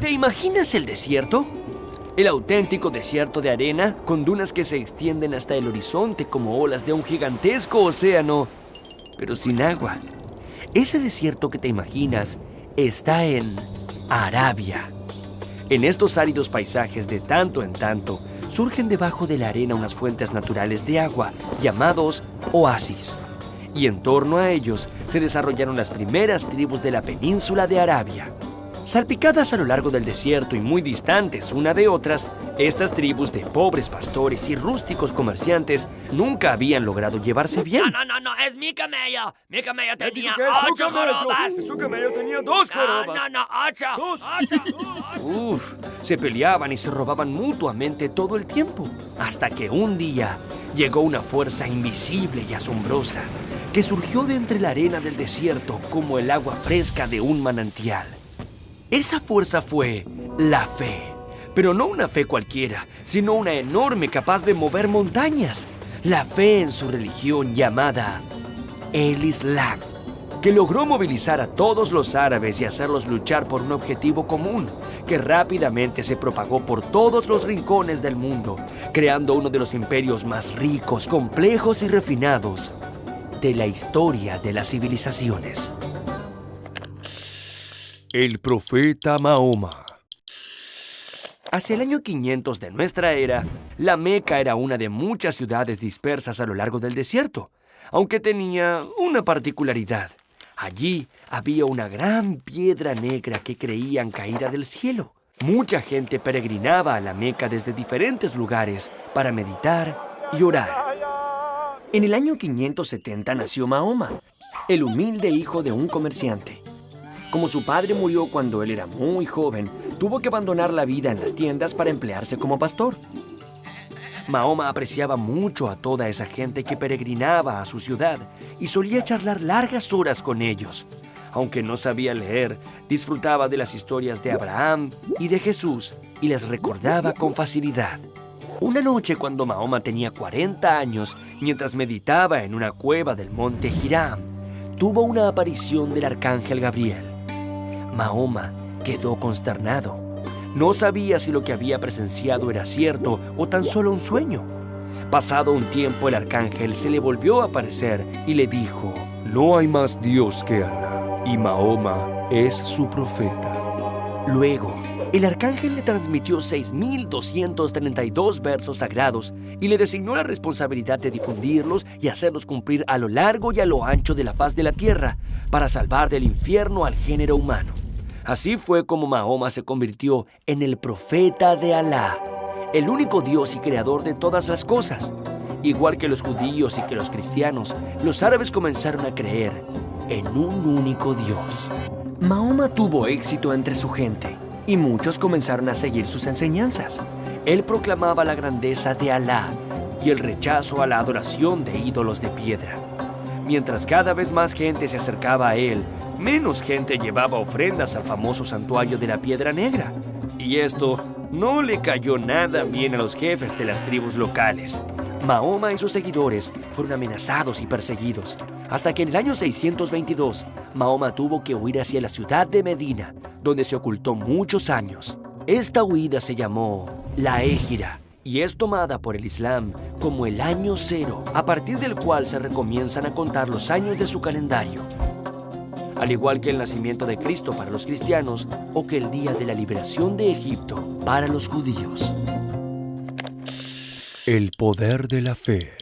¿Te imaginas el desierto? El auténtico desierto de arena, con dunas que se extienden hasta el horizonte como olas de un gigantesco océano, pero sin agua. Ese desierto que te imaginas está en Arabia. En estos áridos paisajes de tanto en tanto, surgen debajo de la arena unas fuentes naturales de agua, llamados oasis. Y en torno a ellos se desarrollaron las primeras tribus de la península de Arabia. Salpicadas a lo largo del desierto y muy distantes una de otras, estas tribus de pobres pastores y rústicos comerciantes nunca habían logrado llevarse bien. No, es mi camello. Mi camello tenía Digo que es 8 jorobas. Su camello tenía 2 jorobas. No, 8. Se peleaban y se robaban mutuamente todo el tiempo, hasta que un día llegó una fuerza invisible y asombrosa que surgió de entre la arena del desierto como el agua fresca de un manantial. Esa fuerza fue la fe, pero no una fe cualquiera, sino una enorme capaz de mover montañas. La fe en su religión llamada el Islam, que logró movilizar a todos los árabes y hacerlos luchar por un objetivo común, que rápidamente se propagó por todos los rincones del mundo, creando uno de los imperios más ricos, complejos y refinados de la historia de las civilizaciones. El profeta Mahoma. Hacia el año 500 de nuestra era, la Meca era una de muchas ciudades dispersas a lo largo del desierto, aunque tenía una particularidad. Allí había una gran piedra negra que creían caída del cielo. Mucha gente peregrinaba a la Meca desde diferentes lugares para meditar y orar. En el año 570 nació Mahoma, el humilde hijo de un comerciante. Como su padre murió cuando él era muy joven, tuvo que abandonar la vida en las tiendas para emplearse como pastor. Mahoma apreciaba mucho a toda esa gente que peregrinaba a su ciudad y solía charlar largas horas con ellos. Aunque no sabía leer, disfrutaba de las historias de Abraham y de Jesús y les recordaba con facilidad. Una noche, cuando Mahoma tenía 40 años, mientras meditaba en una cueva del monte Hiram, tuvo una aparición del arcángel Gabriel. Mahoma quedó consternado. No sabía si lo que había presenciado era cierto o tan solo un sueño. Pasado un tiempo, el arcángel se le volvió a aparecer y le dijo: «No hay más Dios que Alá, y Mahoma es su profeta». Luego, el arcángel le transmitió 6.232 versos sagrados y le designó la responsabilidad de difundirlos y hacerlos cumplir a lo largo y a lo ancho de la faz de la tierra para salvar del infierno al género humano. Así fue como Mahoma se convirtió en el profeta de Alá, el único Dios y creador de todas las cosas. Igual que los judíos y que los cristianos, los árabes comenzaron a creer en un único Dios. Mahoma tuvo éxito entre su gente y muchos comenzaron a seguir sus enseñanzas. Él proclamaba la grandeza de Alá y el rechazo a la adoración de ídolos de piedra. Mientras cada vez más gente se acercaba a él, menos gente llevaba ofrendas al famoso santuario de la Piedra Negra. Y esto no le cayó nada bien a los jefes de las tribus locales. Mahoma y sus seguidores fueron amenazados y perseguidos, hasta que en el año 622, Mahoma tuvo que huir hacia la ciudad de Medina, donde se ocultó muchos años. Esta huida se llamó la Égira, y es tomada por el Islam como el año cero, a partir del cual se recomienzan a contar los años de su calendario. Al igual que el nacimiento de Cristo para los cristianos o que el día de la liberación de Egipto para los judíos. El poder de la fe.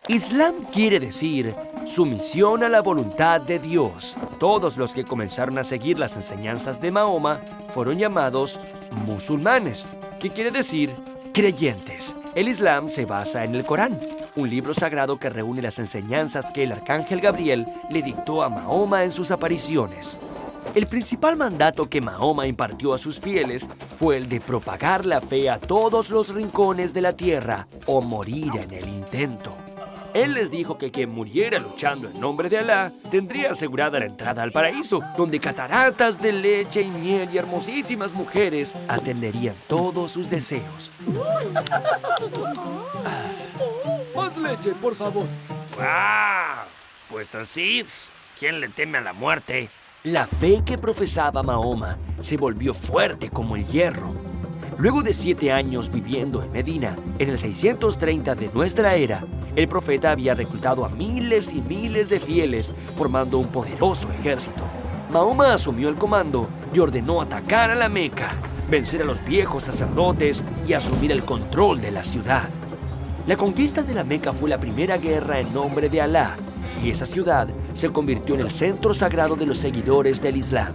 Islam quiere decir sumisión a la voluntad de Dios. Todos los que comenzaron a seguir las enseñanzas de Mahoma fueron llamados musulmanes, que quiere decir creyentes. El Islam se basa en el Corán, un libro sagrado que reúne las enseñanzas que el arcángel Gabriel le dictó a Mahoma en sus apariciones. El principal mandato que Mahoma impartió a sus fieles fue el de propagar la fe a todos los rincones de la tierra o morir en el intento. Él les dijo que quien muriera luchando en nombre de Alá tendría asegurada la entrada al paraíso, donde cataratas de leche y miel y hermosísimas mujeres atenderían todos sus deseos. Más leche, por favor. ¡Wow! Pues así, ¿quién le teme a la muerte? La fe que profesaba Mahoma se volvió fuerte como el hierro. Luego de 7 años viviendo en Medina, en el 630 de nuestra era, el profeta había reclutado a miles y miles de fieles, formando un poderoso ejército. Mahoma asumió el comando y ordenó atacar a la Meca, vencer a los viejos sacerdotes y asumir el control de la ciudad. La conquista de la Meca fue la primera guerra en nombre de Alá, y esa ciudad se convirtió en el centro sagrado de los seguidores del Islam.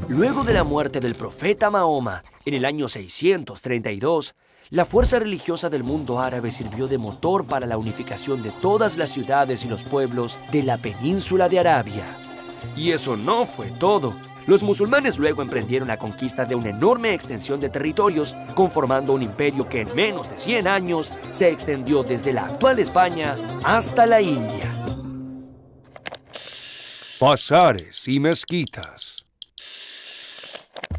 Luego de la muerte del profeta Mahoma, en el año 632, la fuerza religiosa del mundo árabe sirvió de motor para la unificación de todas las ciudades y los pueblos de la península de Arabia. Y eso no fue todo. Los musulmanes luego emprendieron la conquista de una enorme extensión de territorios, conformando un imperio que en menos de 100 años se extendió desde la actual España hasta la India. Bazares y mezquitas.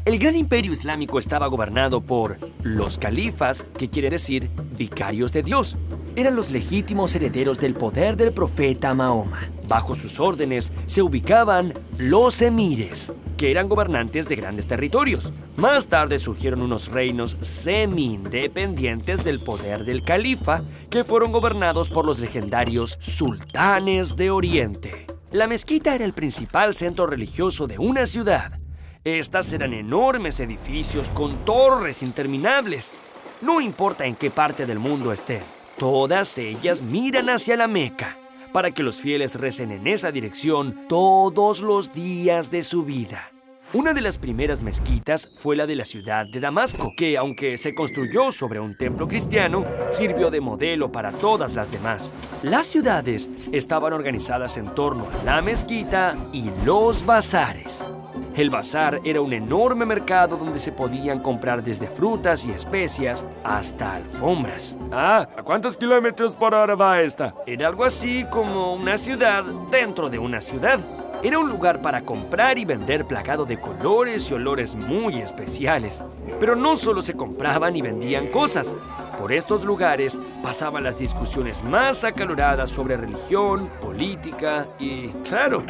El gran imperio islámico estaba gobernado por los califas, que quiere decir vicarios de Dios. Eran los legítimos herederos del poder del profeta Mahoma. Bajo sus órdenes se ubicaban los emires, que eran gobernantes de grandes territorios. Más tarde surgieron unos reinos semi-independientes del poder del califa, que fueron gobernados por los legendarios sultanes de Oriente. La mezquita era el principal centro religioso de una ciudad. Estas eran enormes edificios con torres interminables. No importa en qué parte del mundo estén, todas ellas miran hacia la Meca, para que los fieles recen en esa dirección todos los días de su vida. Una de las primeras mezquitas fue la de la ciudad de Damasco, que aunque se construyó sobre un templo cristiano, sirvió de modelo para todas las demás. Las ciudades estaban organizadas en torno a la mezquita y los bazares. El bazar era un enorme mercado donde se podían comprar desde frutas y especias hasta alfombras. ¿A cuántos kilómetros por hora va esta? Era algo así como una ciudad dentro de una ciudad. Era un lugar para comprar y vender plagado de colores y olores muy especiales. Pero no solo se compraban y vendían cosas. Por estos lugares pasaban las discusiones más acaloradas sobre religión, política y, claro,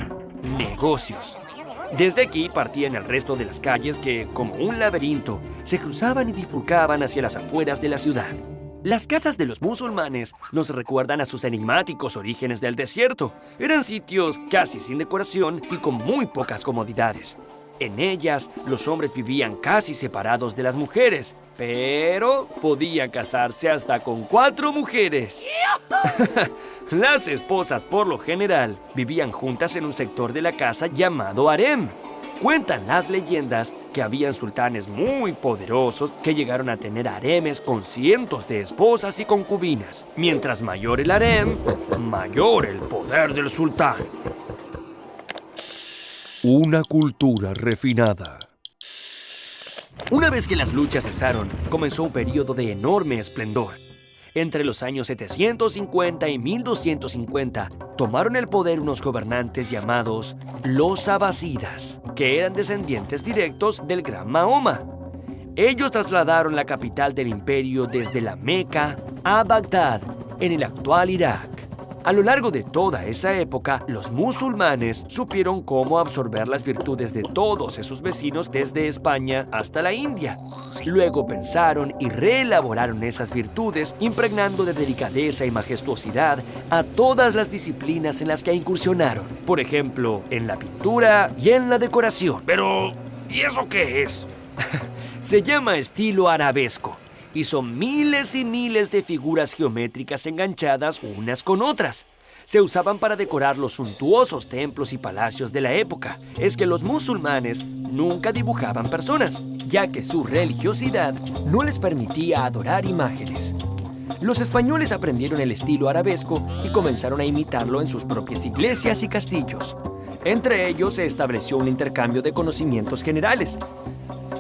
negocios. Desde aquí partían el resto de las calles que, como un laberinto, se cruzaban y bifurcaban hacia las afueras de la ciudad. Las casas de los musulmanes nos recuerdan a sus enigmáticos orígenes del desierto. Eran sitios casi sin decoración y con muy pocas comodidades. En ellas, los hombres vivían casi separados de las mujeres, pero podían casarse hasta con 4 mujeres. Las esposas, por lo general, vivían juntas en un sector de la casa llamado harem. Cuentan las leyendas que habían sultanes muy poderosos que llegaron a tener haremes con cientos de esposas y concubinas. Mientras mayor el harem, mayor el poder del sultán. Una cultura refinada. Una vez que las luchas cesaron, comenzó un periodo de enorme esplendor. Entre los años 750 y 1250, tomaron el poder unos gobernantes llamados los abasidas, que eran descendientes directos del gran Mahoma. Ellos trasladaron la capital del imperio desde la Meca a Bagdad, en el actual Irak. A lo largo de toda esa época, los musulmanes supieron cómo absorber las virtudes de todos esos vecinos desde España hasta la India. Luego pensaron y reelaboraron esas virtudes, impregnando de delicadeza y majestuosidad a todas las disciplinas en las que incursionaron. Por ejemplo, en la pintura y en la decoración. Pero, ¿y eso qué es? Se llama estilo arabesco. Y son miles y miles de figuras geométricas enganchadas unas con otras. Se usaban para decorar los suntuosos templos y palacios de la época. Es que los musulmanes nunca dibujaban personas, ya que su religiosidad no les permitía adorar imágenes. Los españoles aprendieron el estilo arabesco y comenzaron a imitarlo en sus propias iglesias y castillos. Entre ellos se estableció un intercambio de conocimientos generales.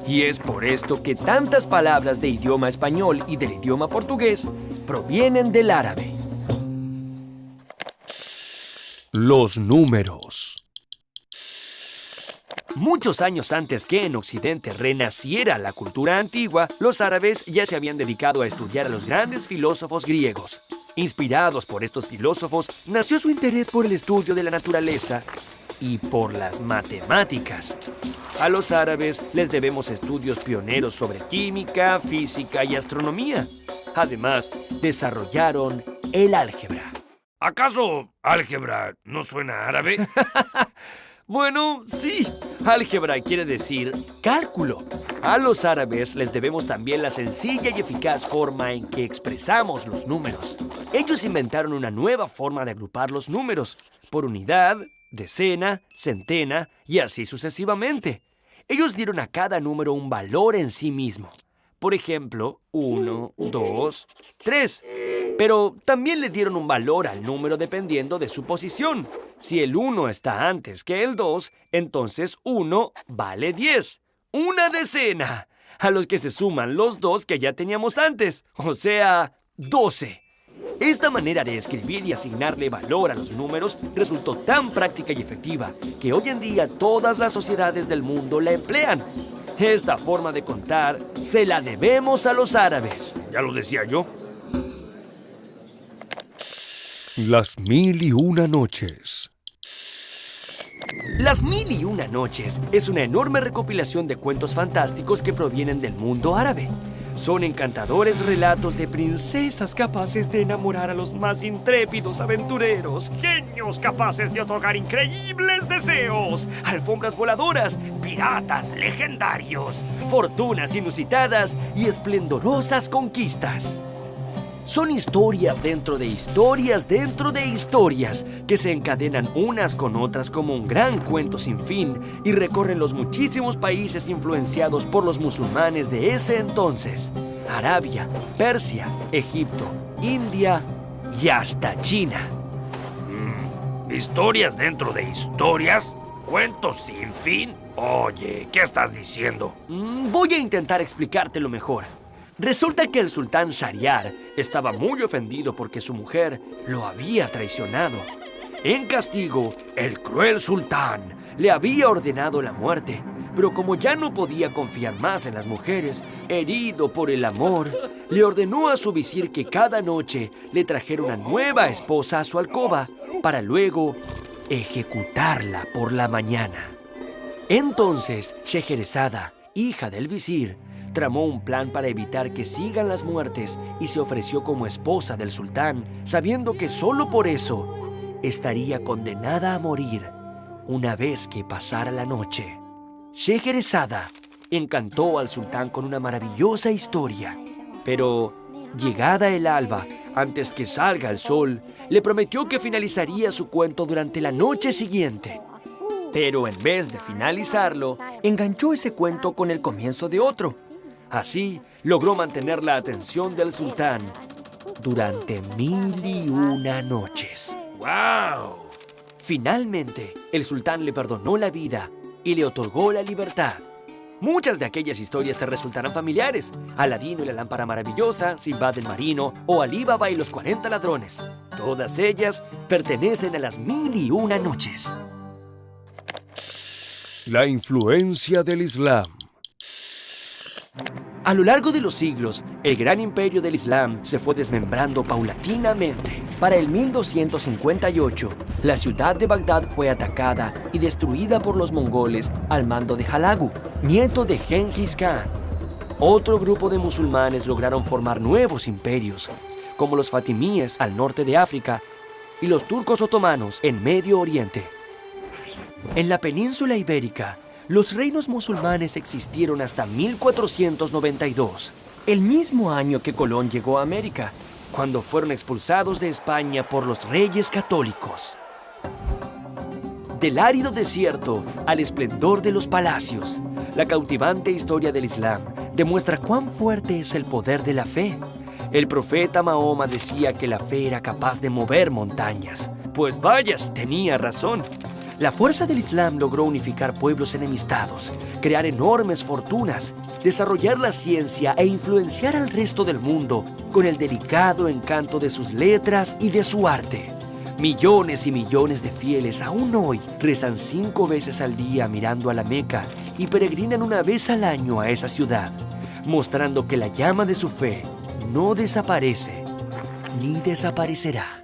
Y es por esto que tantas palabras de idioma español y del idioma portugués provienen del árabe. Los números. Muchos años antes que en Occidente renaciera la cultura antigua, los árabes ya se habían dedicado a estudiar a los grandes filósofos griegos. Inspirados por estos filósofos, nació su interés por el estudio de la naturaleza y por las matemáticas. A los árabes les debemos estudios pioneros sobre química, física y astronomía. Además, desarrollaron el álgebra. ¿Acaso álgebra no suena árabe? Bueno, sí. Álgebra quiere decir cálculo. A los árabes les debemos también la sencilla y eficaz forma en que expresamos los números. Ellos inventaron una nueva forma de agrupar los números, por unidad, decena, centena y así sucesivamente. Ellos dieron a cada número un valor en sí mismo. Por ejemplo, 1, 2, 3. Pero también le dieron un valor al número dependiendo de su posición. Si el 1 está antes que el 2, entonces 1 vale 10. ¡Una decena! A los que se suman los 2 que ya teníamos antes, o sea, 12. Esta manera de escribir y asignarle valor a los números resultó tan práctica y efectiva que hoy en día todas las sociedades del mundo la emplean. Esta forma de contar se la debemos a los árabes. Ya lo decía yo. Las 1001 noches. Las 1001 noches es una enorme recopilación de cuentos fantásticos que provienen del mundo árabe. Son encantadores relatos de princesas capaces de enamorar a los más intrépidos aventureros, genios capaces de otorgar increíbles deseos, alfombras voladoras, piratas legendarios, fortunas inusitadas y esplendorosas conquistas. Son historias dentro de historias dentro de historias que se encadenan unas con otras como un gran cuento sin fin y recorren los muchísimos países influenciados por los musulmanes de ese entonces: Arabia, Persia, Egipto, India y hasta China. ¿Historias dentro de historias? ¿Cuentos sin fin? Oye, ¿qué estás diciendo? Voy a intentar explicártelo mejor. Resulta que el sultán Shahriar estaba muy ofendido porque su mujer lo había traicionado. En castigo, el cruel sultán le había ordenado la muerte, pero como ya no podía confiar más en las mujeres, herido por el amor, le ordenó a su visir que cada noche le trajera una nueva esposa a su alcoba para luego ejecutarla por la mañana. Entonces, Scheherazada, hija del visir, tramó un plan para evitar que sigan las muertes y se ofreció como esposa del sultán, sabiendo que solo por eso estaría condenada a morir una vez que pasara la noche. Scheherazada encantó al sultán con una maravillosa historia, pero llegada el alba, antes que salga el sol, le prometió que finalizaría su cuento durante la noche siguiente. Pero en vez de finalizarlo, enganchó ese cuento con el comienzo de otro. Así, logró mantener la atención del sultán durante 1001 noches. ¡Wow! Finalmente, el sultán le perdonó la vida y le otorgó la libertad. Muchas de aquellas historias te resultarán familiares: Aladino y la lámpara maravillosa, Sinbad el marino o Alí Baba y los 40 ladrones. Todas ellas pertenecen a las 1001 noches. La influencia del Islam. A lo largo de los siglos, el gran imperio del Islam se fue desmembrando paulatinamente. Para el 1258, la ciudad de Bagdad fue atacada y destruida por los mongoles al mando de Halagu, nieto de Genghis Khan. Otro grupo de musulmanes lograron formar nuevos imperios, como los fatimíes al norte de África y los turcos otomanos en Medio Oriente. En la península ibérica, los reinos musulmanes existieron hasta 1492, el mismo año que Colón llegó a América, cuando fueron expulsados de España por los reyes católicos. Del árido desierto al esplendor de los palacios, la cautivante historia del Islam demuestra cuán fuerte es el poder de la fe. El profeta Mahoma decía que la fe era capaz de mover montañas. Pues vaya si tenía razón. La fuerza del Islam logró unificar pueblos enemistados, crear enormes fortunas, desarrollar la ciencia e influenciar al resto del mundo con el delicado encanto de sus letras y de su arte. Millones y millones de fieles aún hoy rezan 5 veces al día mirando a la Meca y peregrinan una vez al año a esa ciudad, mostrando que la llama de su fe no desaparece ni desaparecerá.